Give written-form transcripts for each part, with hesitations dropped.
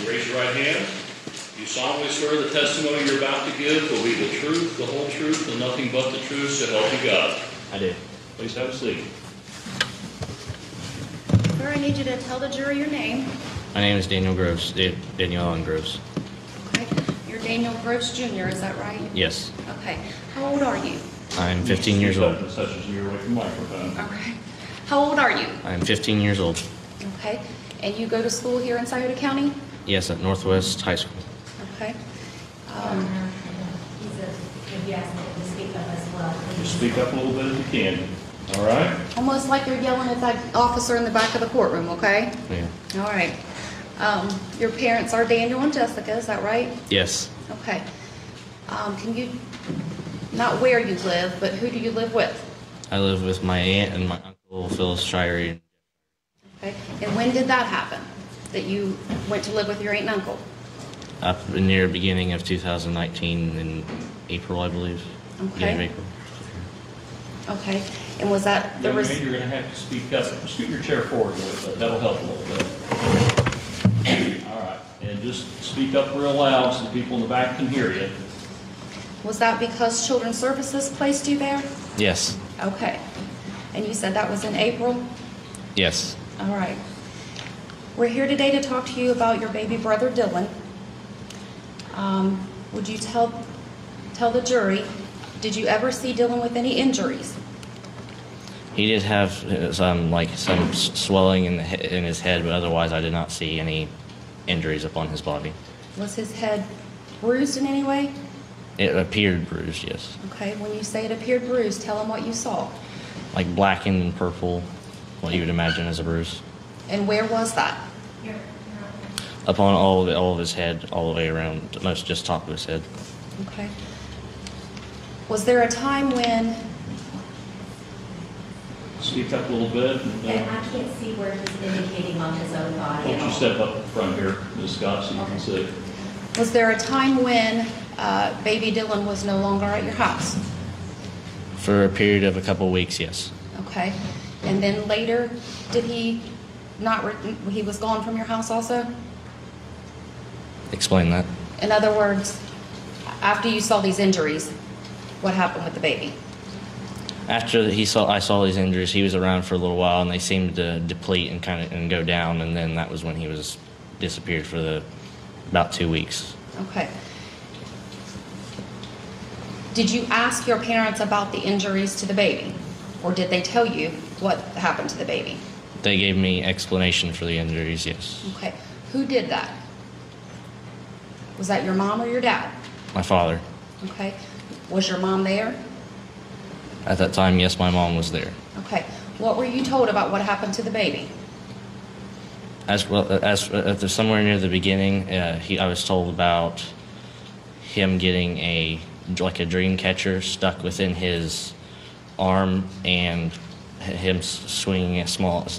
Raise your right hand. You solemnly swear the testimony you're about to give will be the truth, the whole truth, and nothing but the truth, so help you God. I do. Please have a seat. Sir, I need you to tell the jury your name. My name is Daniel Groves, Daniel Allen Groves. Okay. You're Daniel Groves Jr., is that right? Yes. Okay. How old are you? I'm 15 years old. Such as you're away from the microphone. Okay. How old are you? I'm 15 years old. Okay. And you go to school here in Scioto County? Yes, at Northwest High School. Okay. He asked me to speak up as well. Just speak up a little bit if you can. All right? Almost like you're yelling at that officer in the back of the courtroom, okay? Yeah. All right. Your parents are Daniel and Jessica, is that right? Yes. Okay. Can you, not where you live, but who do you live with? I live with my aunt and my uncle, Phyllis Shirey. Okay. And when did that happen, that you went to live with your aunt and uncle? Up near the beginning of 2019 in April, I believe. Okay. Beginning of April. Okay. And was that the Young man, you're going to have to speak up. Scoot your chair forward a little bit. That'll help a little bit. All right. And just speak up real loud so the people in the back can hear you. Was that because Children's Services placed you there? Yes. Okay. And you said that was in April? Yes. All right. We're here today to talk to you about your baby brother, Dylan. Would you tell the jury, did you ever see Dylan with any injuries? He did have some swelling in his head, but otherwise I did not see any injuries upon his body. Was his head bruised in any way? It appeared bruised, yes. Okay. When you say it appeared bruised, tell them what you saw. Like blackened and purple, what you would imagine as a bruise. And where was that? Upon all of his head, all the way around, most just top of his head. Okay. Was there a time when... Speak up a little bit. And I can't see where he's indicating on his own body. Why don't you step up front here, Ms. Scott, so you can see. Was there a time when baby Dylan was no longer at your house? For a period of a couple weeks, yes. Okay. And then later, did he not, he was gone from your house also? Explain that. In other words, after you saw these injuries, what happened with the baby? After I saw these injuries, he was around for a little while, and they seemed to deplete and go down, and then that was when he was disappeared for about 2 weeks. Okay. Did you ask your parents about the injuries to the baby, or did they tell you what happened to the baby? They gave me explanation for the injuries, yes. Okay. Who did that? Was that your mom or your dad? My father. Okay. Was your mom there? At that time, yes, my mom was there. Okay. What were you told about what happened to the baby? Somewhere near the beginning, I was told about him getting a dream catcher stuck within his arm and him swinging a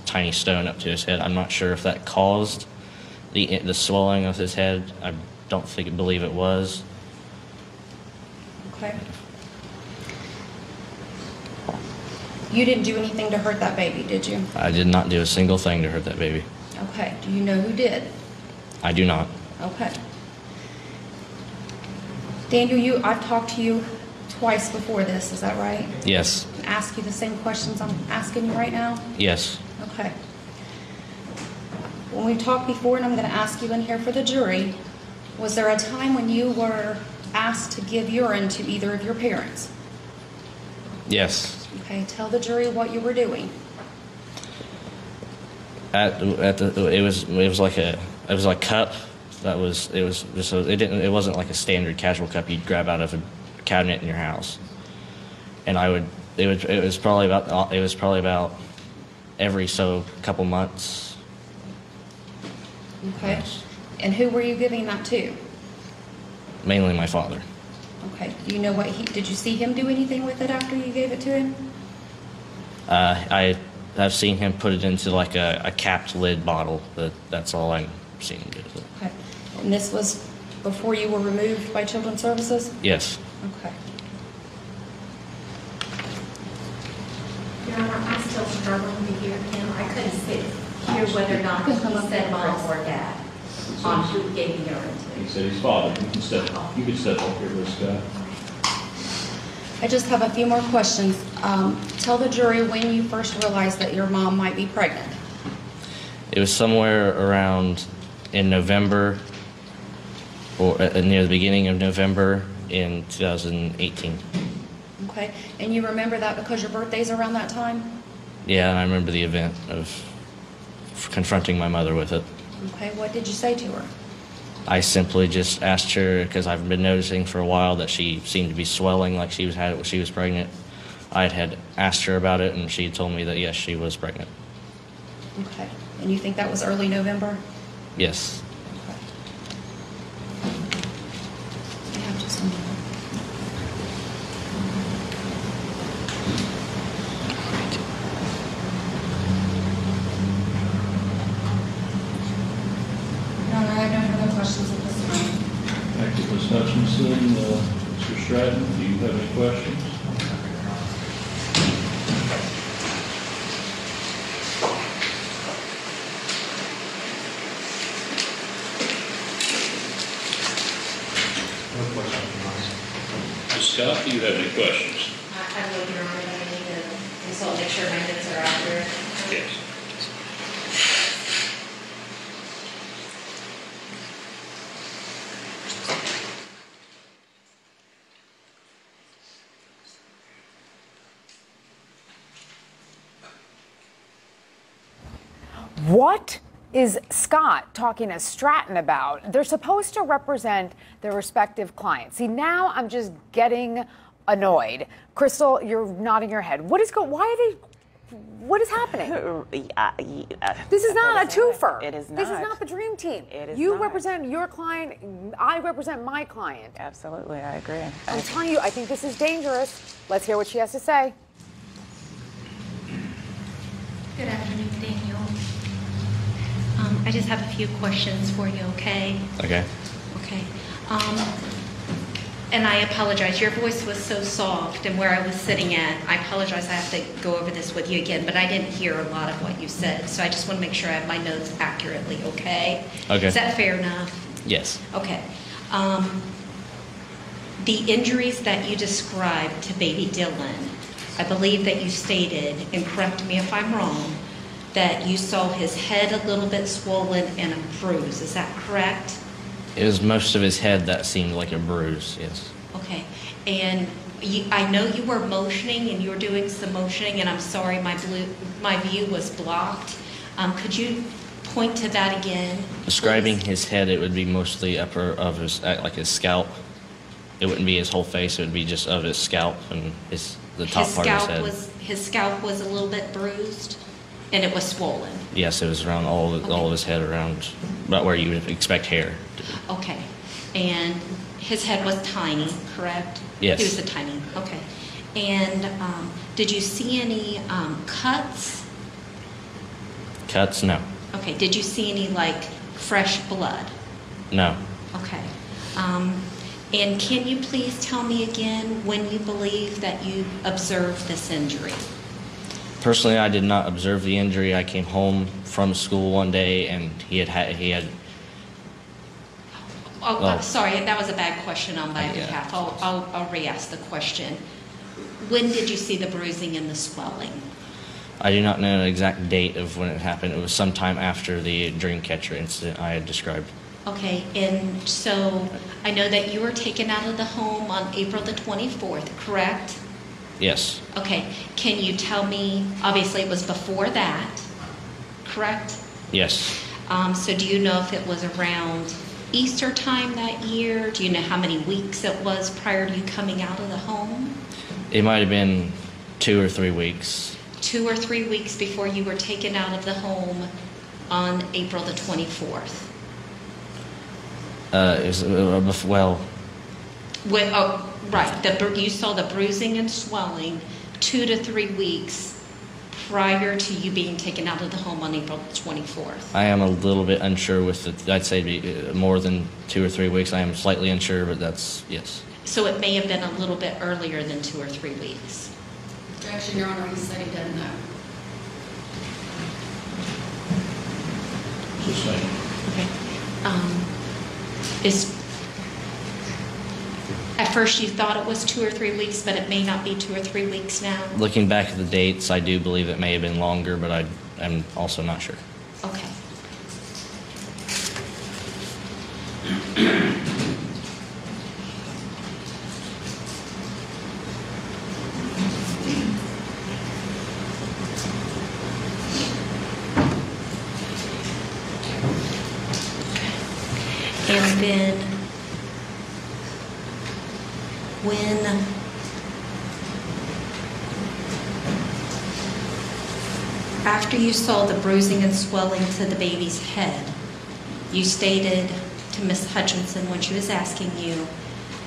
tiny stone up to his head. I'm not sure if that caused the swelling of his head. I don't believe it was. Okay. You didn't do anything to hurt that baby, did you? I did not do a single thing to hurt that baby. Okay. Do you know who did? I do not. Okay. Daniel, I've talked to you twice before this, is that right? Yes. Ask you the same questions I'm asking you right now? Yes. Okay. When we talked before, and I'm going to ask you in here for the jury, was there a time when you were asked to give urine to either of your parents? Yes. Okay, tell the jury what you were doing. It was like a cup it wasn't like a standard casual cup you'd grab out of a cabinet in your house, and it was probably about every couple months. Okay. Yes. And who were you giving that to? Mainly my father. Okay. Do you know did you see him do anything with it after you gave it to him? I've seen him put it into like a capped lid bottle, but that's all I've seen him do. Okay. And this was before you were removed by Children's Services? Yes. Okay. Your Honor, I'm still struggling to hear him. I couldn't hear whether or not he said mom or dad. on who gave urine He to. said his father. You can step up here, this guy. I just have a few more questions. Tell the jury when you first realized that your mom might be pregnant. It was somewhere around in November, or near the beginning of November in 2018. Okay, and you remember that because your birthday's around that time? Yeah, and I remember the event of confronting my mother with it. Okay, what did you say to her? I simply just asked her, because I've been noticing for a while that she seemed to be swelling like she had it when she was pregnant. I had asked her about it, and she told me that yes, she was pregnant. Okay, and you think that was early November? Yes. I have just a minute. No, I have no other questions at this time. Thank you, Ms. Hutchinson. Mr. Stratton, do you have any questions? Ms. Scott, do you have any questions? I'm looking around and I need to consult, make sure my notes are accurate. Yes. What is Scott talking to Stratton about? They're supposed to represent their respective clients. See, now I'm just getting annoyed. Crystal, you're nodding your head. What is what is happening? This is not a twofer. It is not. This is not the dream team. It is you not. represent your client. I represent my client. Absolutely, I agree. I'm telling you, I think this is dangerous. Let's hear what she has to say. Good afternoon, Daniel. I just have a few questions for you, okay? Okay. Okay. And I apologize. Your voice was so soft, and where I was sitting at, I apologize. I have to go over this with you again, but I didn't hear a lot of what you said, so I just want to make sure I have my notes accurately, okay? Okay. Is that fair enough? Yes. Okay. The injuries that you described to baby Dylan, I believe that you stated, and correct me if I'm wrong, that you saw his head a little bit swollen and a bruise. Is that correct? It was most of his head that seemed like a bruise, yes. Okay. And I know you were motioning and you were doing some motioning, and I'm sorry, my view was blocked. Could you point to that again? Describing please? his head, it would be mostly upper of his, like his scalp. It wouldn't be his whole face, it would be just of his scalp and the top part of his head. His scalp was a little bit bruised and it was swollen. Yes, it was around all of his head, around about where you would expect hair to be. Okay. And his head was tiny, correct? Yes. He was a tiny, okay. And did you see any cuts? Cuts? No. Okay. Did you see any, like, fresh blood? No. Okay. And can you please tell me again when you believe that you observed this injury? Personally, I did not observe the injury. I came home from school one day and he had. Oh, sorry, that was a bad question on my Yeah. behalf. I'll re-ask the question. When did you see the bruising and the swelling? I do not know the exact date of when it happened. It was sometime after the dreamcatcher incident I had described. Okay, and so I know that you were taken out of the home on April the 24th, correct? Yes. Okay, can you tell me, obviously it was before that, correct? Yes. So do you know if it was around Easter time that year? Do you know how many weeks it was prior to you coming out of the home? It might have been 2 or 3 weeks. 2 or 3 weeks before you were taken out of the home on April the 24th. Well, Right. You saw the bruising and swelling 2 to 3 weeks prior to you being taken out of the home on April 24th. I am a little bit unsure with it. I'd say it'd be more than 2 or 3 weeks. I am slightly unsure, but that's, yes. So it may have been a little bit earlier than 2 or 3 weeks. Objection, Your Honor, he said he doesn't know. Just saying. Okay. Is at first you thought it was 2 or 3 weeks, but it may not be 2 or 3 weeks now? Looking back at the dates, I do believe it may have been longer, but I'm also not sure. Okay. And then when after you saw the bruising and swelling to the baby's head, you stated to Miss Hutchinson when she was asking you,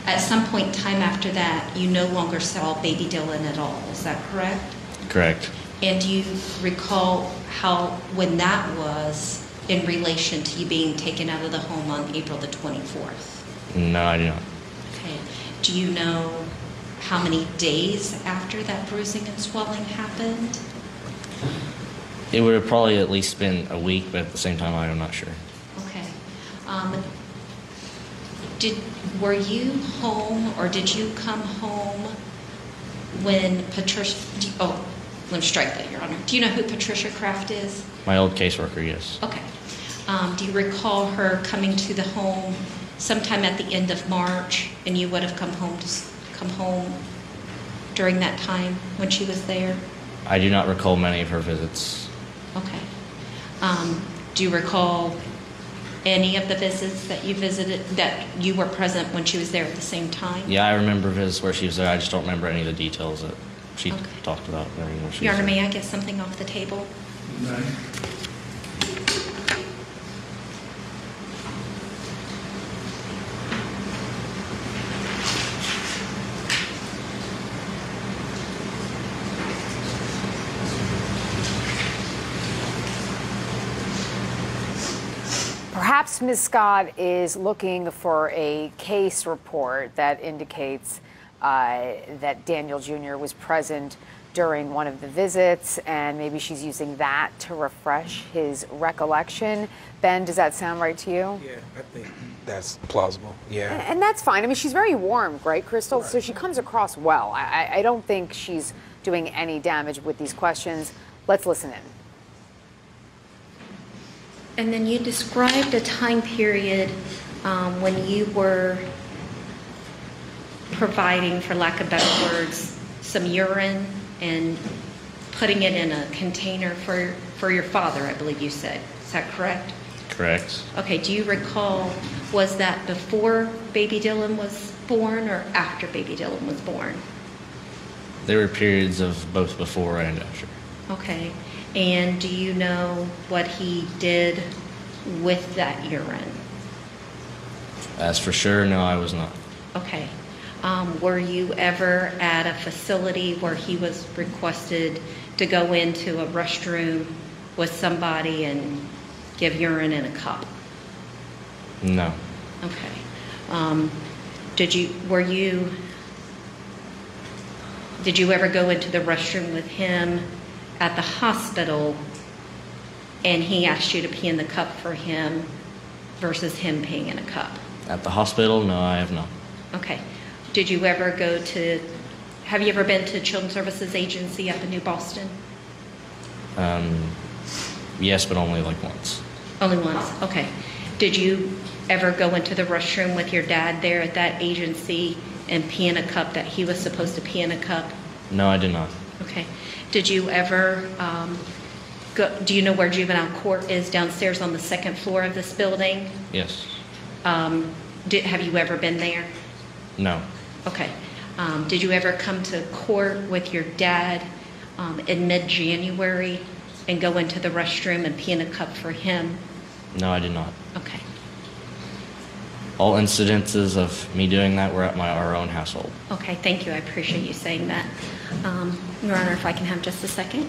at some point in time after that, you no longer saw baby Dylan at all. Is that correct? Correct. And do you recall when that was in relation to you being taken out of the home on April the 24th? No, I do not. Okay. Do you know how many days after that bruising and swelling happened? It would have probably at least been a week, but at the same time, I'm not sure. Okay. Were you home, or did you come home when Patricia? Let me strike that, Your Honor. Do you know who Patricia Kraft is? My old caseworker, yes. Okay. Do you recall her coming to the home sometime at the end of March, and you would have come home during that time when she was there? I do not recall many of her visits. Okay. Do you recall any of the visits that you visited, that you were present when she was there at the same time? Yeah, I remember visits where she was there. I just don't remember any of the details that she Okay. talked about during when she Your was Honor, there. may I get something off the table? Perhaps Ms. Scott is looking for a case report that indicates that Daniel Jr. was present during one of the visits, and maybe she's using that to refresh his recollection. Ben, does that sound right to you? Yeah, I think that's plausible. Yeah. And that's fine. I mean, she's very warm, right, Crystal? Right. So she comes across well. I don't think she's doing any damage with these questions. Let's listen in. And then you described a time period when you were providing, for lack of better words, some urine and putting it in a container for your father, I believe you said. Is that correct? Correct. Okay, do you recall, was that before baby Dylan was born or after baby Dylan was born? There were periods of both before and after. Okay, and do you know what he did with that urine? As for sure, no, I was not. Okay. Were you ever at a facility where he was requested to go into a restroom with somebody and give urine in a cup? No. Okay. Did you ever go into the restroom with him at the hospital and he asked you to pee in the cup for him versus him peeing in a cup? At the hospital, no, I have not. Okay. Have you ever been to Children's Services Agency up in New Boston? Yes, but only like once. Only once, okay. Did you ever go into the restroom with your dad there at that agency and pee in a cup that he was supposed to pee in a cup? No, I did not. Okay. Did you ever do you know where juvenile court is downstairs on the second floor of this building? Yes. Have you ever been there? No. Okay. Did you ever come to court with your dad in mid-January and go into the restroom and pee in a cup for him? No, I did not. Okay. All incidences of me doing that were at our own household. Okay, thank you. I appreciate you saying that. Your Honor, if I can have just a second.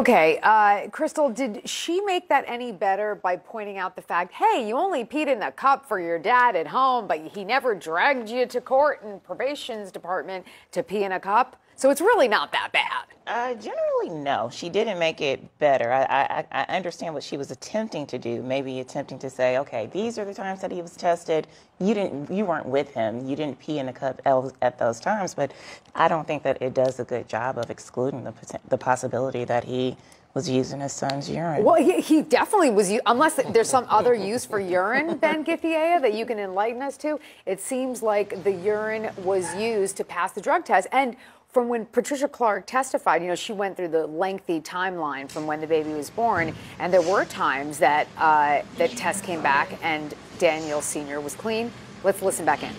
Okay, Crystal, did she make that any better by pointing out the fact, hey, you only peed in the cup for your dad at home, but he never dragged you to court in probation's department to pee in a cup? So it's really not that bad. Generally, no. She didn't make it better. I understand what she was attempting to do. Maybe attempting to say, okay, these are the times that he was tested. You weren't with him. You didn't pee in the cup at those times. But I don't think that it does a good job of excluding the possibility that he was using his son's urine. Well, he definitely was, unless there's some other use for urine, Ben Githea, that you can enlighten us to. It seems like the urine was used to pass the drug test. And from when Patricia Clark testified, she went through the lengthy timeline from when the baby was born, and there were times that that test came back and Daniel Sr. was clean. Let's listen back in.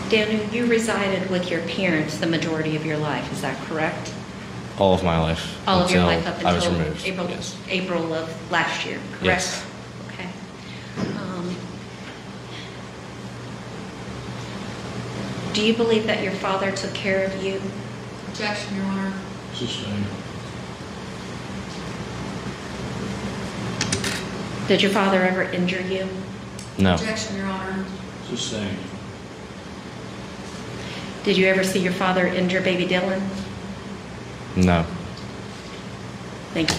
Daniel, you resided with your parents the majority of your life, is that correct? All of my life. All of your life up I was until removed. April, Yes. April of last year, correct? Yes. Okay. Do you believe that your father took care of you? Objection, Your Honor. Sustained. Did your father ever injure you? No. Objection, Your Honor. Sustained. Did you ever see your father injure baby Dylan? No. Thank you.